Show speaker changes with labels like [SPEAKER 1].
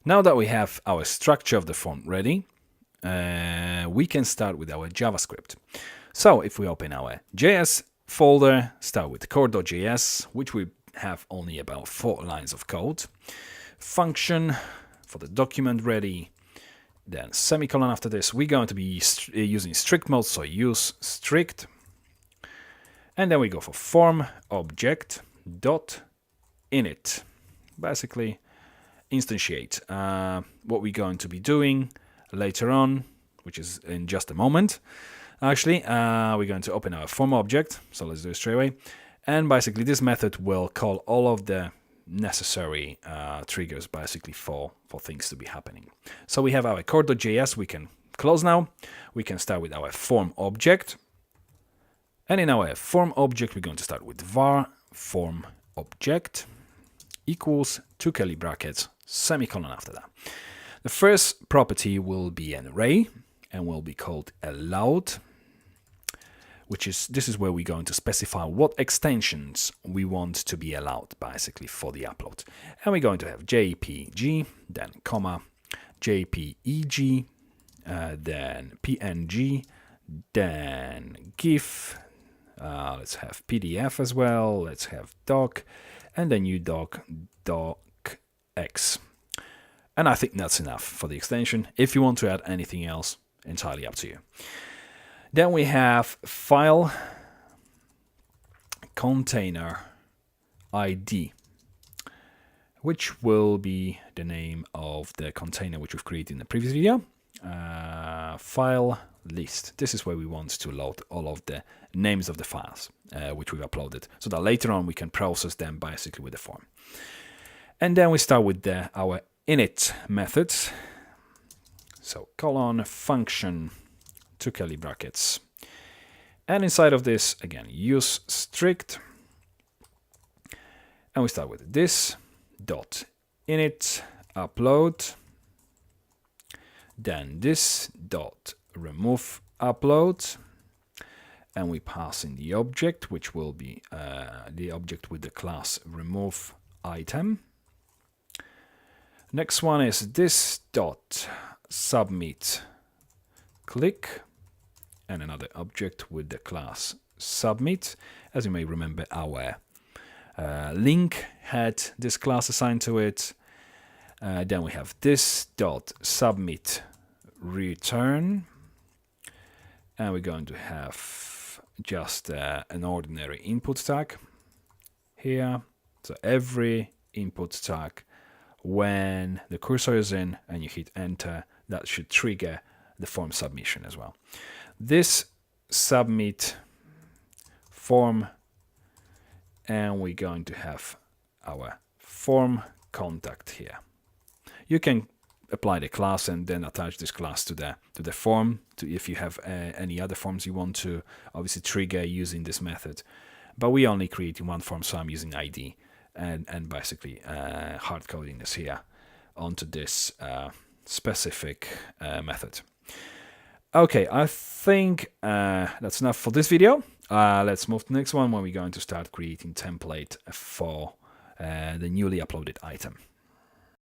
[SPEAKER 1] Now that we have our structure of the form ready, we can start with our JavaScript. So if we open our JS folder, start with core.js, which we have only about 4 lines of code. Function for the document ready. Then semicolon after this. We're going to be using strict mode, so use strict. And then we go for form object dot init. Basically, instantiate what we're going to be doing later on, which is in just a moment. Actually, we're going to open our form object. So let's do it straight away. And basically, this method will call all of the necessary triggers basically for things to be happening. So we have our core.js. We can close now. We can start with our form object. And in our form object, we're going to start with var form object equals 2 curly brackets, semicolon after that. The first property will be an array and will be called allowed, this is where we're going to specify what extensions we want to be allowed basically for the upload. And we're going to have JPG, then comma, JPEG, then PNG, then GIF, let's have PDF as well, let's have doc, and then udoc, docx. And I think that's enough for the extension. If you want to add anything else, entirely up to you. Then we have file container ID, which will be the name of the container which we've created in the previous video. File list. This is where we want to load all of the names of the files which we've uploaded, so that later on we can process them basically with the form. And then we start with our init methods. So colon function 2 curly brackets. And inside of this, again, use strict. And we start with this dot init upload. Then this dot remove upload. And we pass in the object, which will be the object with the class remove item. Next one is this dot submit click, and another object with the class submit. As you may remember, our link had this class assigned to it. Then we have this dot submit return, and we're going to have just an ordinary input tag here. So every input tag, when the cursor is in and you hit enter, that should trigger the form submission as well. This submit form, and we're going to have our form contact here. You can apply the class and then attach this class to the form, if you have any other forms you want to obviously trigger using this method. But we only creating one form, so I'm using ID and basically hard coding this here onto this specific method. Okay, I think that's enough for this video. Let's move to the next one, where we're going to start creating template for the newly uploaded item.